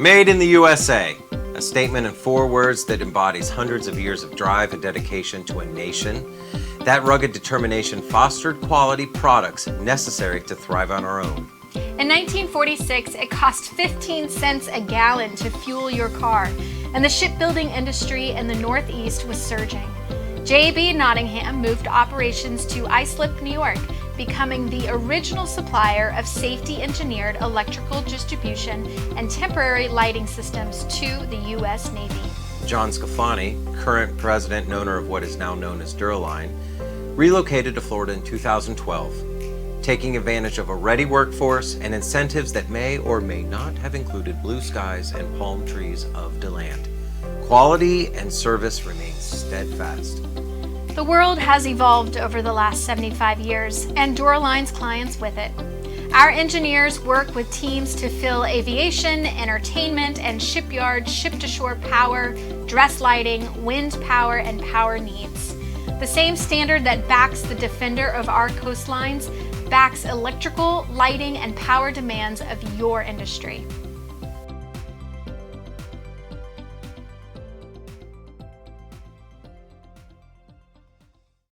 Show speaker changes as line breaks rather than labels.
Made in the USA, a statement in 4 words that embodies hundreds of years of drive and dedication to a nation. That rugged determination fostered quality products necessary to thrive on our own.
In 1946, it cost 15 cents a gallon to fuel your car, and the shipbuilding industry in the Northeast was surging. J.B. Nottingham moved operations to Islip, New York, becoming the original supplier of safety-engineered electrical distribution and temporary lighting systems to the U.S. Navy.
John Scafani, current president and owner of what is now known as Duraline, relocated to Florida in 2012, taking advantage of a ready workforce and incentives that may or may not have included blue skies and palm trees of DeLand. Quality and service remain steadfast.
The world has evolved over the last 75 years, and Duraline's clients with it. Our engineers work with teams to fill aviation, entertainment, and shipyard ship-to-shore power, dress lighting, wind power, and power needs. The same standard that backs the defender of our coastlines backs electrical, lighting, and power demands of your industry.